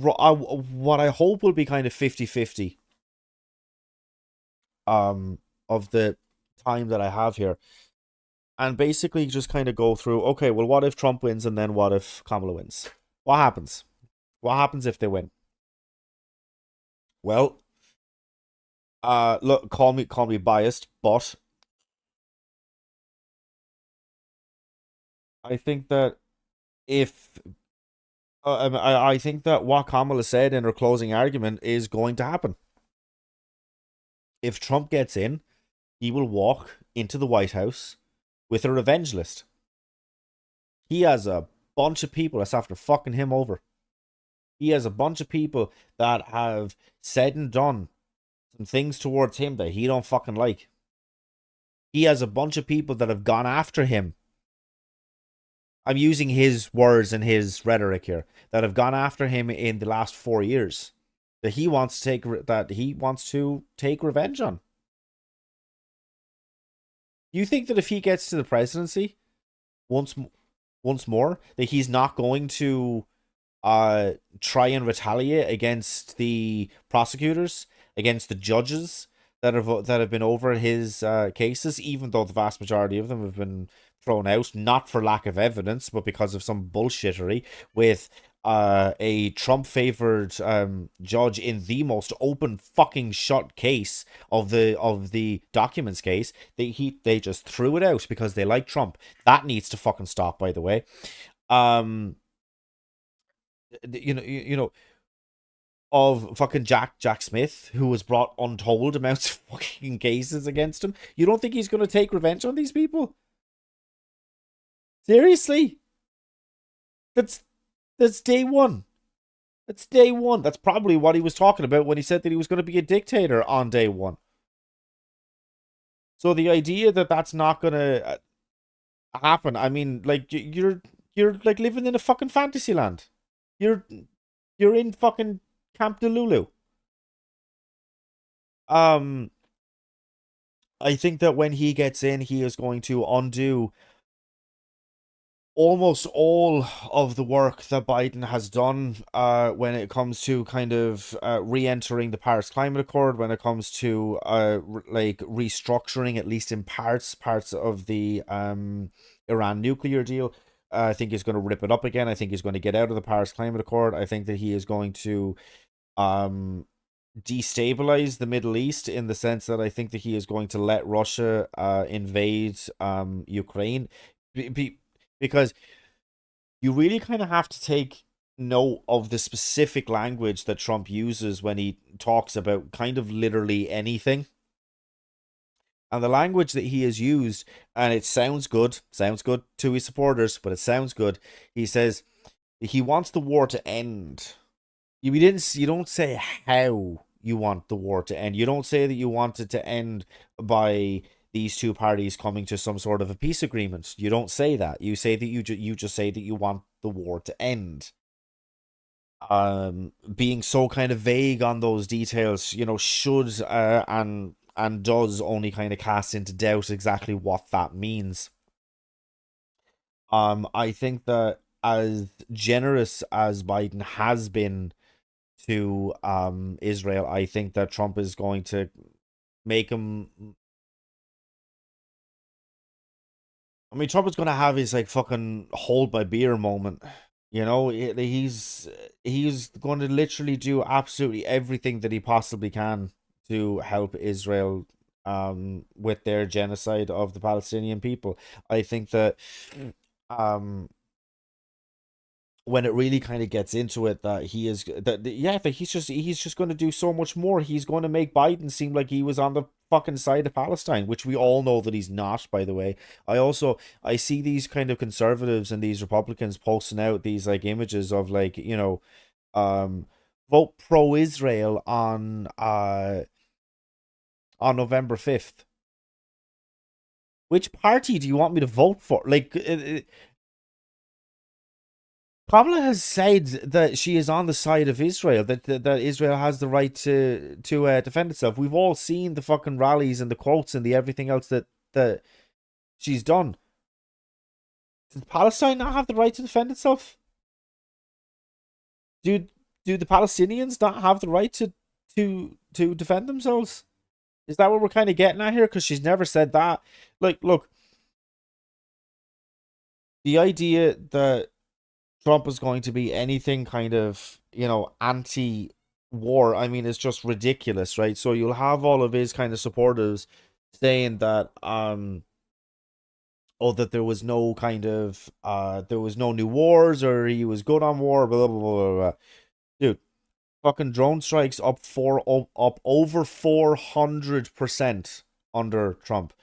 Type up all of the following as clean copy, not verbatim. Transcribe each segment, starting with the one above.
what I hope will be kind of 50-50 of the time that I have here, and basically just kind of go through, okay, well, what if Trump wins, and then what if Kamala wins? What happens? What happens if they win? Well, look, call me biased, but I think that if I think that what Kamala said in her closing argument is going to happen. If Trump gets in, he will walk into the White House with a revenge list. He has a bunch of people that's after fucking him over. He has a bunch of people that have said and done some things towards him that he don't fucking like. He has a bunch of people that have gone after him. I'm using his words and his rhetoric here, that have gone after him in the last 4 years, that he wants to take revenge on. You think that if he gets to the presidency once once more, that he's not going to try and retaliate against the prosecutors, against the judges that have been over his cases, even though the vast majority of them have been thrown out, not for lack of evidence, but because of some bullshittery with a Trump favored judge in the most open fucking shut case of the documents case. They just threw it out because they like Trump. That needs to fucking stop, by the way. Um, you know, of fucking Jack Smith, who was brought untold amounts of fucking cases against him. You don't think he's gonna take revenge on these people? Seriously? That's that's day one. That's day one. That's probably what he was talking about when he said that he was going to be a dictator on day one. So the idea that that's not going to happen, I mean, like you're like living in a fucking fantasy land. You're you're in fucking Camp Delulu. Um, I think that when he gets in, he is going to undo almost all of the work that Biden has done when it comes to kind of re-entering the Paris Climate Accord, when it comes to like restructuring, at least in parts of the Iran nuclear deal. I think he's going to rip it up again. I think he's going to get out of the Paris Climate Accord. I think that he is going to um destabilize the Middle East, in the sense that I think that he is going to let Russia invade Ukraine. Because you really kind of have to take note of the specific language that Trump uses when he talks about kind of literally anything. And the language that he has used, and it sounds good to his supporters, but it sounds good. He says he wants the war to end. You don't say how you want the war to end. You don't say that you want it to end by these two parties coming to some sort of a peace agreement. You don't say that. You say that you just say that you want the war to end. Being so kind of vague on those details, should and does only kind of cast into doubt exactly what that means. I think that as generous as Biden has been to Israel, I think that Trump is going to make him. I mean, Trump is going to have his like fucking hold my beer moment. He's going to literally do absolutely everything that he possibly can to help Israel with their genocide of the Palestinian people. I think that um when it really kind of gets into it, that he is that he's just going to do so much more. He's going to make Biden seem like he was on the fucking side of Palestine, which we all know that he's not, by the way. I see these kind of conservatives and these Republicans posting out these like images of like, um vote pro Israel on November 5th. Which party do you want me to vote for? Like, Kamala has said that she is on the side of Israel, that Israel has the right to defend itself. We've all seen the fucking rallies and the quotes and the everything else that she's done. Does Palestine not have the right to defend itself? Dude, do the Palestinians not have the right to defend themselves? Is that what we're kind of getting at here? Because she's never said that. Like, look, the idea that Trump is going to be anything kind of, anti-war, I mean, is just ridiculous, right? So you'll have all of his kind of supporters saying that, oh, that there was no kind of, there was no new wars, or he was good on war, blah, blah, blah, blah, blah. Dude, fucking drone strikes up over 400% under Trump.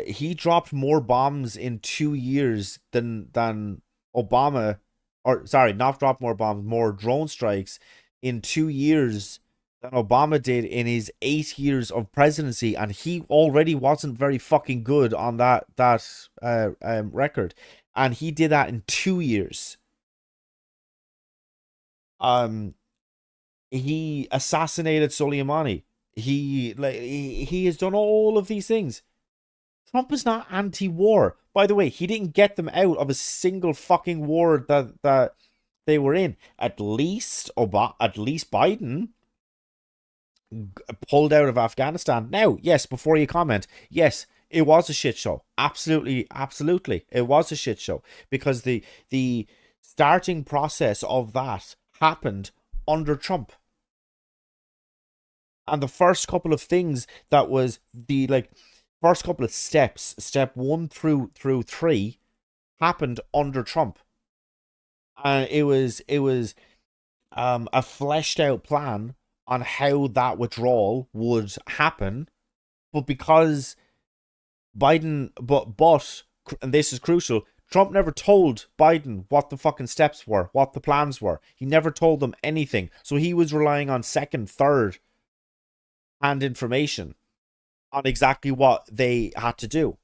He dropped more bombs in 2 years than Obama, or sorry, not dropped more bombs, more drone strikes in 2 years than Obama did in his 8 years of presidency, and he already wasn't very fucking good on that record, and he did that in 2 years. Um, he assassinated Soleimani. He has done all of these things. Trump is not anti-war. By the way, he didn't get them out of a single fucking war that they were in. At least Biden pulled out of Afghanistan. Now, yes, before you comment, yes, it was a shit show. Absolutely, absolutely, it was a shit show because the starting process of that happened under Trump. And the first couple of things that was the first couple of steps, step 1 through 3, happened under Trump. And it was a fleshed out plan on how that withdrawal would happen. But because Biden but and this is crucial, Trump never told Biden what the fucking steps were, what the plans were. He never told them anything. So he was relying on second, third hand information on exactly what they had to do.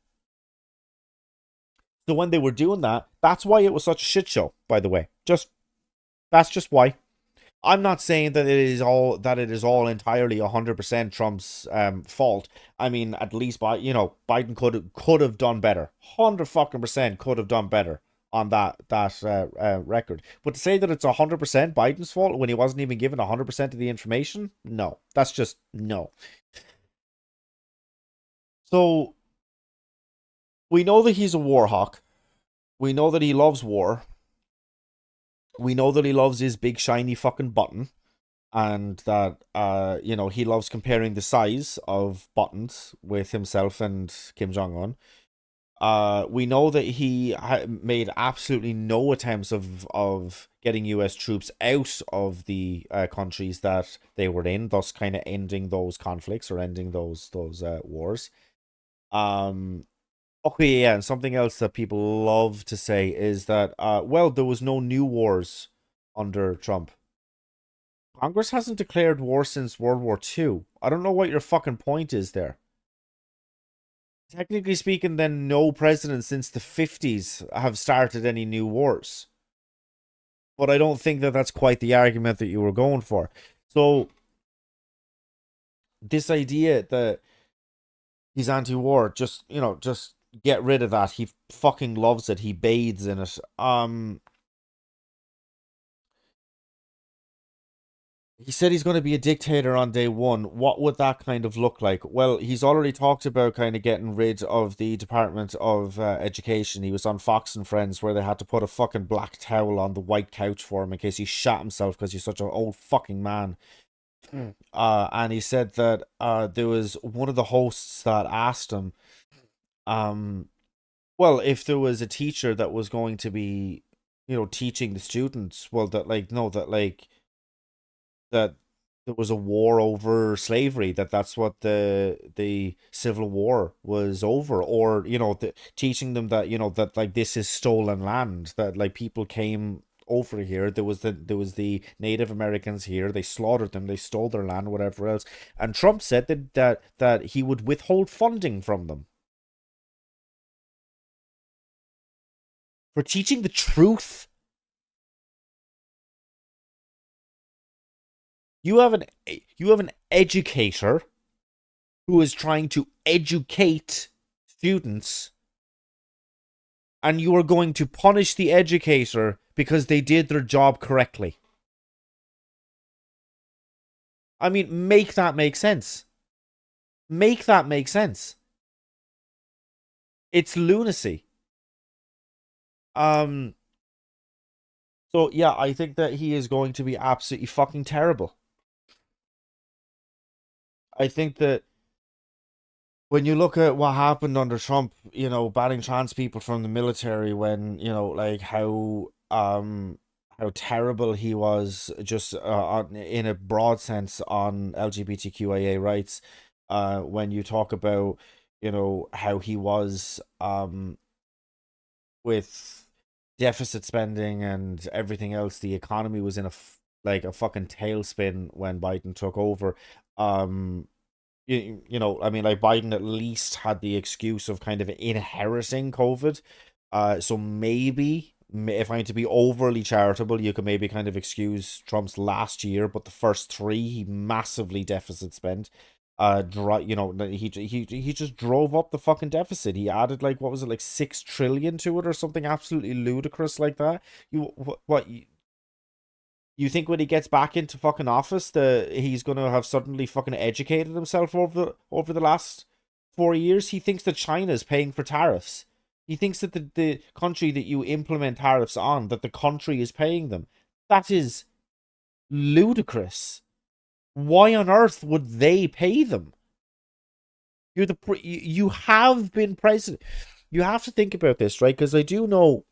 So when they were doing that, that's why it was such a shit show, by the way. That's just why. I'm not saying that it is all entirely 100% Trump's fault. I mean, at least Biden could have done better. 100% could have done better on that record. But to say that it's 100% Biden's fault when he wasn't even given 100% of the information, no, that's just no. So we know that he's a war hawk. We know that he loves war. We know that he loves his big shiny fucking button, and that he loves comparing the size of buttons with himself and Kim Jong Un. We know that he made absolutely no attempts of getting U.S. troops out of the countries that they were in, thus kind of ending those conflicts or ending those wars. Okay, yeah, and something else that people love to say is that, well, there was no new wars under Trump. Congress hasn't declared war since World War II. I don't know what your fucking point is there. Technically speaking, then no president since the 50s have started any new wars. But I don't think that that's quite the argument that you were going for. So, this idea that he's anti-war, just get rid of that. He fucking loves it. He bathes in it. He said he's going to be a dictator on day one. What would that kind of look like? Well, he's already talked about kind of getting rid of the Department of Education. He was on Fox and Friends where they had to put a fucking black towel on the white couch for him in case he shot himself because he's such an old fucking man. And he said that there was one of the hosts that asked him, well, if there was a teacher that was going to be, teaching the students, well, that that there was a war over slavery, that's what the Civil War was over, or teaching them that that this is stolen land, that people came over here, there was the Native Americans here, they slaughtered them, they stole their land, whatever else, and Trump said that he would withhold funding from them for teaching the truth. You have an educator who is trying to educate students, and you are going to punish the educator because they did their job correctly. I mean, make that make sense. Make that make sense. It's lunacy. Um, so yeah, I think that he is going to be absolutely fucking terrible. I think that when you look at what happened under Trump, banning trans people from the military, when, like how terrible he was just in a broad sense on LGBTQIA rights, when you talk about, how he was with deficit spending and everything else, the economy was in like a fucking tailspin when Biden took over. Um, I mean, like Biden at least had the excuse of kind of inheriting COVID. So maybe if I'm to be overly charitable, you could maybe kind of excuse Trump's last year, but the first three he massively deficit spent. He just drove up the fucking deficit. He added like what was it, like 6 trillion to it or something absolutely ludicrous like that. You think when he gets back into fucking office that he's gonna have suddenly fucking educated himself over the last 4 years? He thinks that China's paying for tariffs. He thinks that the country that you implement tariffs on, that the country is paying them. That is ludicrous. Why on earth would they pay them? You have been president. You have to think about this, right? Because I do know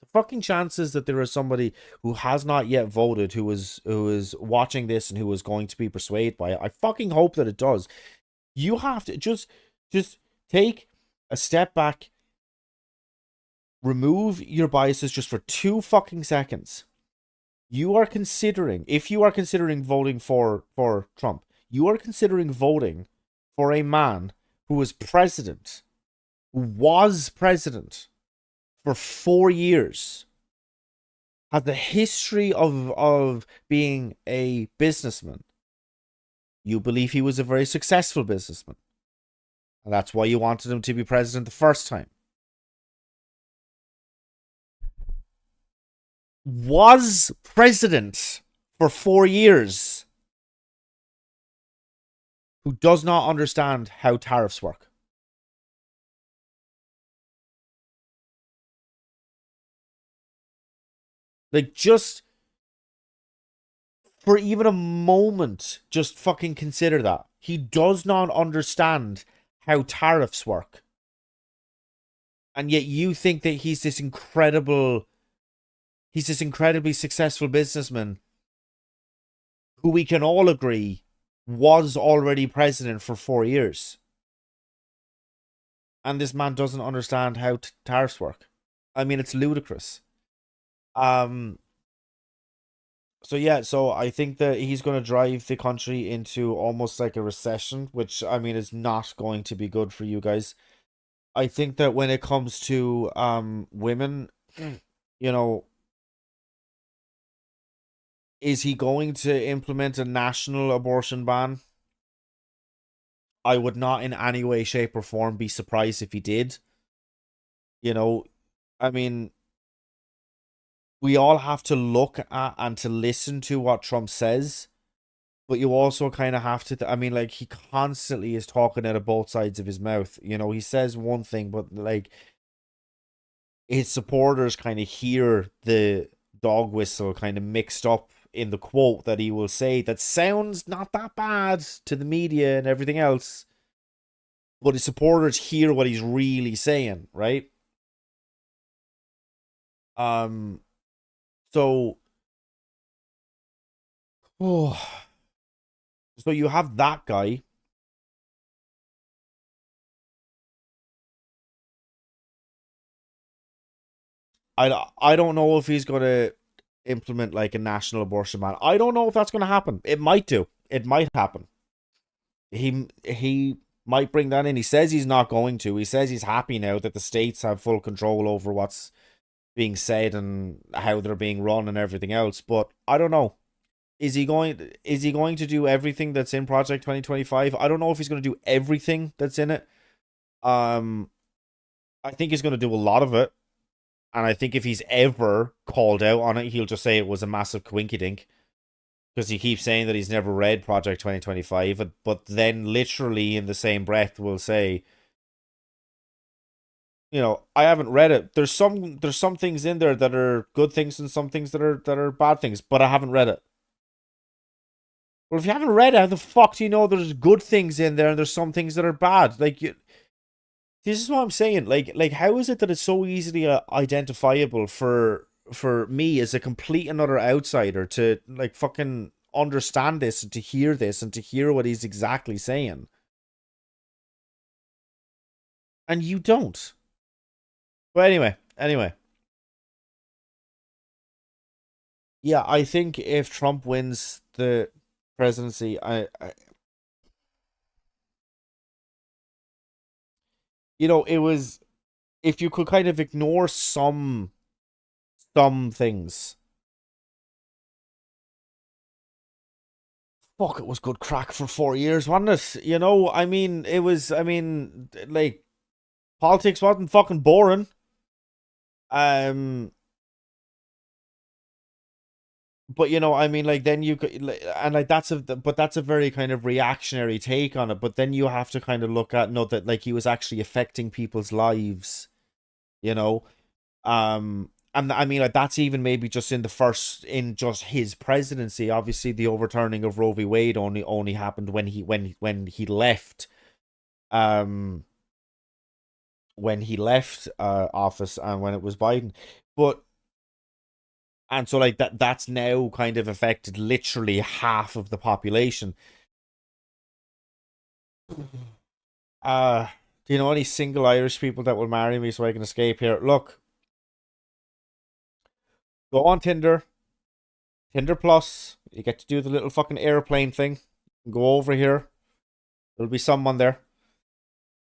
the fucking chances that there is somebody who has not yet voted who is watching this and who is going to be persuaded by it. I fucking hope that it does. You have to just take a step back, remove your biases just for 2 fucking seconds. If you are considering voting for Trump, you are considering voting for a man who was president, for 4 years, had the history of being a businessman. You believe he was a very successful businessman. And that's why you wanted him to be president the first time. Was president for 4 years. Who does not understand how tariffs work. Like, just for even a moment, just fucking consider that. He does not understand how tariffs work. And yet you think that he's this incredibly successful businessman who we can all agree was already president for 4 years. And this man doesn't understand how tariffs work. I mean, it's ludicrous. So yeah, so I think that he's going to drive the country into almost like a recession, which I mean is not going to be good for you guys. I think that when it comes to women, you know, is he going to implement a national abortion ban? I would not in any way, shape, or form be surprised if he did. You know, I mean, we all have to look at and to listen to what Trump says, but you also kind of have to. I mean, like, he constantly is talking out of both sides of his mouth. He says one thing, but like his supporters kind of hear the dog whistle kind of mixed up in the quote that he will say that sounds not that bad to the media and everything else, but his supporters hear what he's really saying, right? Um, so, oh, so you have that guy. I don't know if he's gonna implement like a national abortion ban. I don't know if that's gonna happen. It might do. It might happen. He might bring that in. He says he's not going to. He says he's happy now that the states have full control over what's being said and how they're being run and everything else. But I don't know. Is he going to do everything that's in Project 2025? I don't know if he's going to do everything that's in it. Um I think he's going to do a lot of it. And I think if he's ever called out on it, he'll just say it was a massive quinky dink. because he keeps saying that he's never read Project 2025, but then literally in the same breath will say, I haven't read it. There's some things in there that are good things and some things that are bad things, but I haven't read it. Well, if you haven't read it, how the fuck do you know there's good things in there and there's some things that are bad? This is what I'm saying. How is it that it's so easily identifiable for me as a complete and utter outsider to like fucking understand this and to hear this and to hear what he's exactly saying, and you don't. But anyway, yeah, I think if Trump wins the presidency, it was, if you could kind of ignore some things. Fuck, it was good crack for 4 years, wasn't it? I mean, like, politics wasn't fucking boring. Um, but I mean, like, then you could, and like that's a very kind of reactionary take on it. But then you have to kind of look at, no, that like he was actually affecting people's lives, you know. And I mean, like, that's even maybe just in just his presidency. Obviously, the overturning of Roe v. Wade only happened when he left. Um, when he left office and when it was Biden. But and so like that's now kind of affected literally half of the population. Uh do you know any single Irish people that will marry me so I can escape here? Look, go on Tinder Plus. You get to do the little fucking airplane thing. Go over here. There'll be someone there.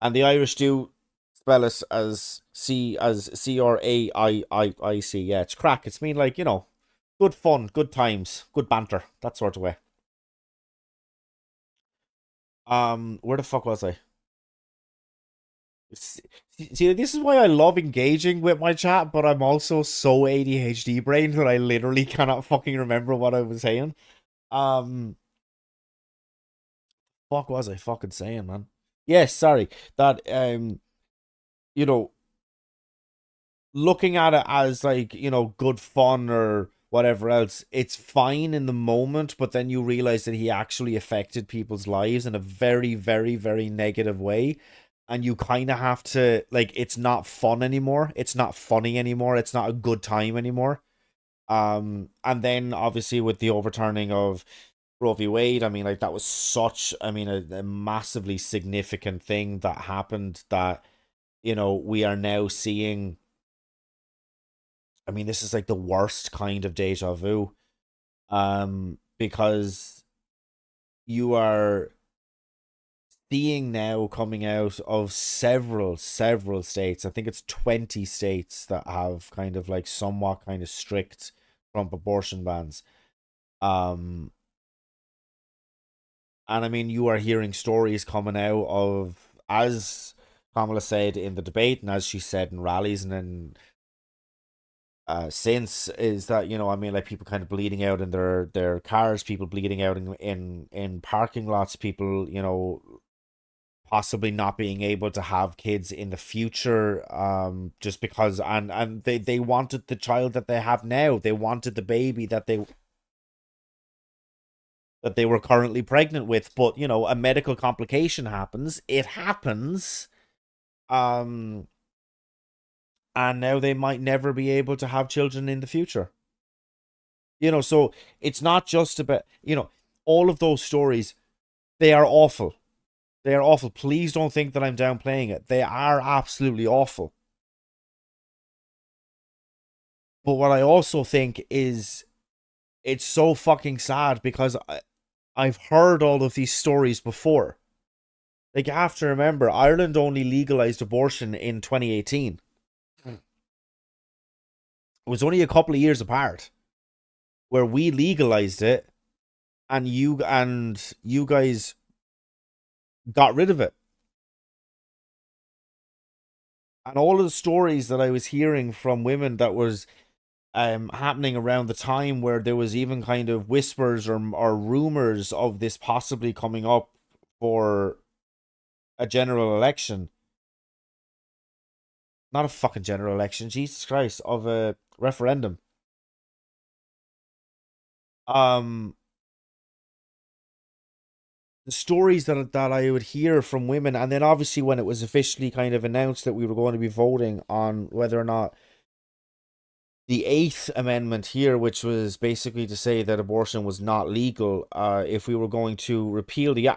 And the Irish do spell it as Craic. Yeah, it's crack. It's mean like, good fun, good times, good banter, that sort of way. Where the fuck was I? See, this is why I love engaging with my chat, but I'm also so ADHD brain that I literally cannot fucking remember what I was saying. Um, fuck was I fucking saying, man? Yes, sorry. That you know, looking at it as like, good fun or whatever else, it's fine in the moment, but then you realize that he actually affected people's lives in a very, very, very negative way. And you kind of have to, like, it's not fun anymore. It's not funny anymore. It's not a good time anymore. And then obviously with the overturning of Roe v. Wade, I mean, like, that was such, I mean, a massively significant thing that happened that, we are now seeing. I mean, this is like the worst kind of deja vu. Because you are seeing now coming out of several states. I think it's 20 states that have kind of like somewhat kind of strict Trump abortion bans. Um, and I mean, you are hearing stories coming out of, as Kamala said in the debate, and as she said in rallies, and then since, is that, I mean, like, people kind of bleeding out in their cars, people bleeding out in parking lots, people, possibly not being able to have kids in the future, just because, and they wanted the child that they have now, they wanted the baby that they were currently pregnant with, but a medical complication happens, it happens. um and now they might never be able to have children in the future. So it's not just about, all of those stories, they are awful. They are awful. Please don't think that I'm downplaying it. They are absolutely awful. But what I also think is, it's so fucking sad because I've heard all of these stories before. Like, you have to remember, Ireland only legalized abortion in 2018. It was only a couple of years apart where we legalized it, and you guys got rid of it. And all of the stories that I was hearing from women that was happening around the time where there was even kind of whispers or rumors of this possibly coming up for a general election. Not a fucking general election, Jesus Christ, of a referendum. Um, the stories that I would hear from women, and then obviously when it was officially kind of announced that we were going to be voting on whether or not the Eighth Amendment here, which was basically to say that abortion was not legal, if we were going to repeal the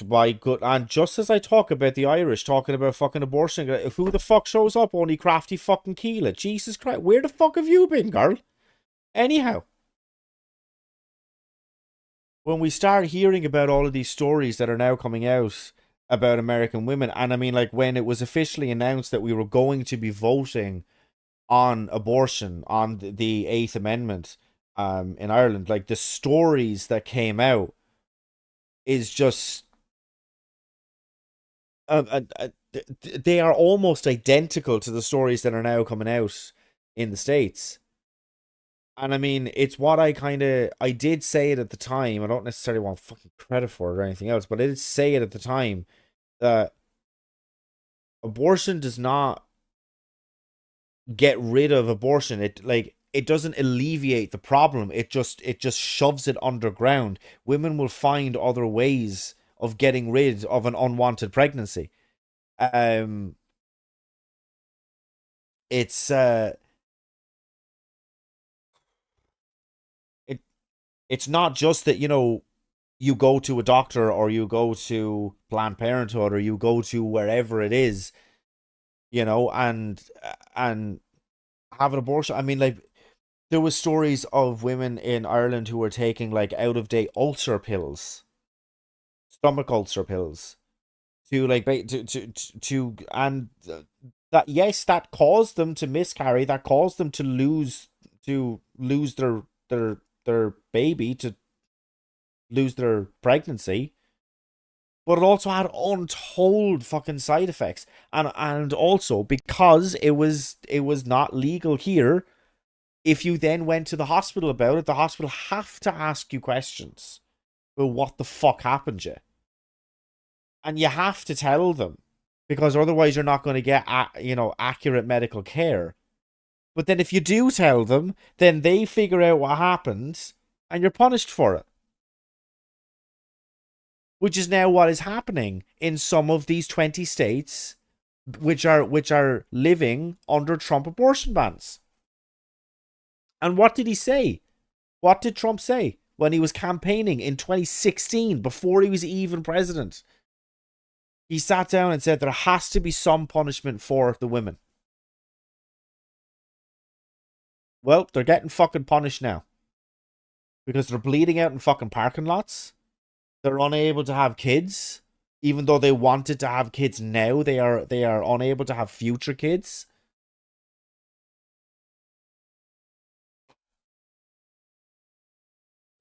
by good, and just as I talk about the Irish talking about fucking abortion, who the fuck shows up? Only crafty fucking Keela. Jesus Christ, where the fuck have you been, girl? Anyhow, when we start hearing about all of these stories that are now coming out about American women, and I mean, like, when it was officially announced that we were going to be voting on abortion, on the Eighth Amendment, in Ireland, like, the stories that came out is just, they are almost identical to the stories that are now coming out in the States. And I mean, it's what I did say it at the time. I don't necessarily want fucking credit for it or anything else, but I did say it at the time that abortion does not get rid of abortion. It doesn't alleviate the problem. It just shoves it underground. Women will find other ways of getting rid of an unwanted pregnancy. Um, it's it it's not just that, you go to a doctor or you go to Planned Parenthood or you go to wherever it is, and have an abortion. I mean, like, there was stories of women in Ireland who were taking like out of date ulcer pills, stomach ulcer pills, to like and that, yes, that caused them to miscarry, that caused them to lose their baby, to lose their pregnancy, but it also had untold fucking side effects. And also, because it was not legal here, if you then went to the hospital about it, the hospital have to ask you questions. Well, what the fuck happened to you? And you have to tell them, because otherwise you're not going to get accurate medical care. But then if you do tell them, then they figure out what happened and you're punished for it. Which is now what is happening in some of these 20 states which are living under Trump abortion bans. And what did he say? What did Trump say when he was campaigning in 2016, before he was even president? He sat down and said there has to be some punishment for the women. Well, they're getting fucking punished now. Because they're bleeding out in fucking parking lots. They're unable to have kids. Even though they wanted to have kids now, they are unable to have future kids.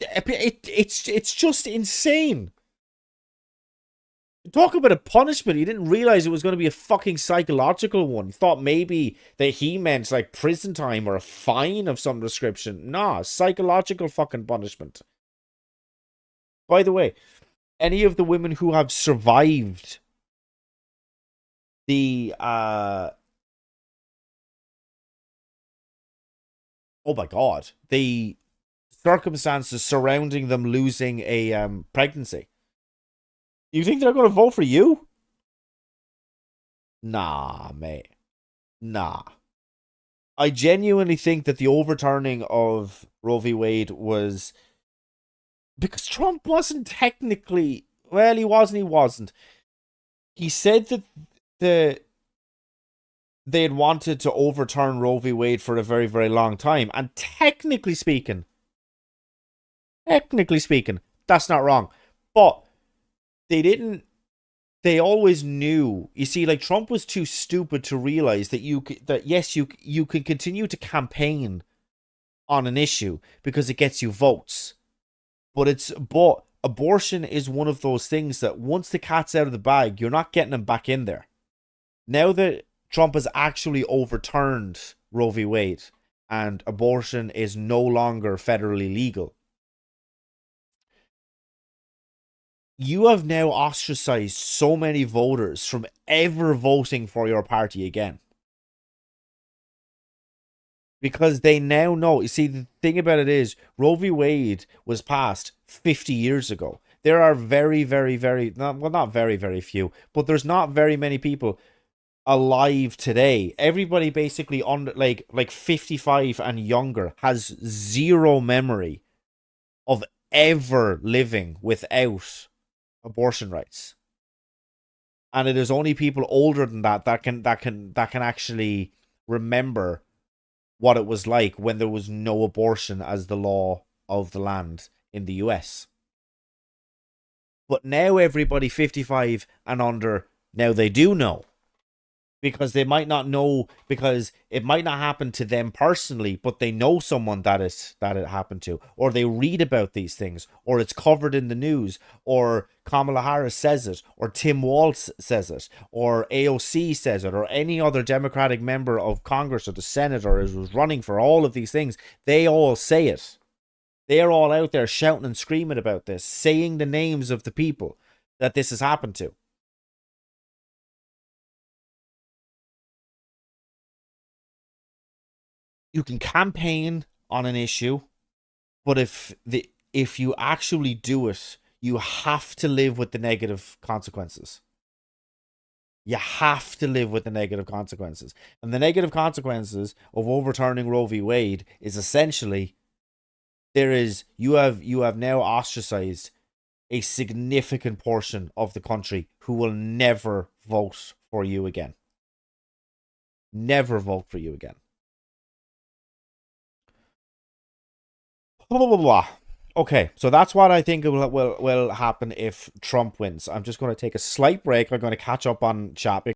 It's just insane. Talk about a punishment. He didn't realize it was going to be a fucking psychological one. He thought maybe that he meant like prison time or a fine of some description. Nah, psychological fucking punishment. By the way, any of the women who have survived the oh my god, the circumstances surrounding them losing a pregnancy, you think they're going to vote for you? Nah, mate. Nah. I genuinely think that the overturning of Roe v. Wade was because Trump wasn't technically, well, he wasn't. He said that the they had wanted to overturn Roe v. Wade for a very, very long time. And technically speaking, that's not wrong. But they didn't, they always knew. You see, like, Trump was too stupid to realize that yes, you can continue to campaign on an issue because it gets you votes. But abortion is one of those things that once the cat's out of the bag, you're not getting them back in there. Now that Trump has actually overturned Roe v. Wade, and abortion is no longer federally legal, you have now ostracized so many voters from ever voting for your party again. Because they now know. You see, the thing about it is, Roe v. Wade was passed 50 years ago. There are very, very, very, not very, very few, but there's not very many people alive today. Everybody basically on like 55 and younger has zero memory of ever living without abortion rights. And it is only people older than that can actually remember what it was like when there was no abortion as the law of the land in the US. But now everybody 55 and under, now they do know. Because they might not know, because it might not happen to them personally, but they know someone that it happened to, or they read about these things, or it's covered in the news, or Kamala Harris says it, or Tim Walz says it, or AOC says it, or any other Democratic member of Congress or the Senate or who's running for all of these things. They all say it. They're all out there shouting and screaming about this, saying the names of the people that this has happened to. You can campaign on an issue, but if you actually do it, you have to live with the negative consequences. You have to live with the negative consequences. And the negative consequences of overturning Roe v. Wade is essentially you have now ostracized a significant portion of the country who will never vote for you again. Never vote for you again. Blah, blah, blah, blah. Okay, so that's what I think will happen if Trump wins. I'm just going to take a slight break. I'm going to catch up on chat.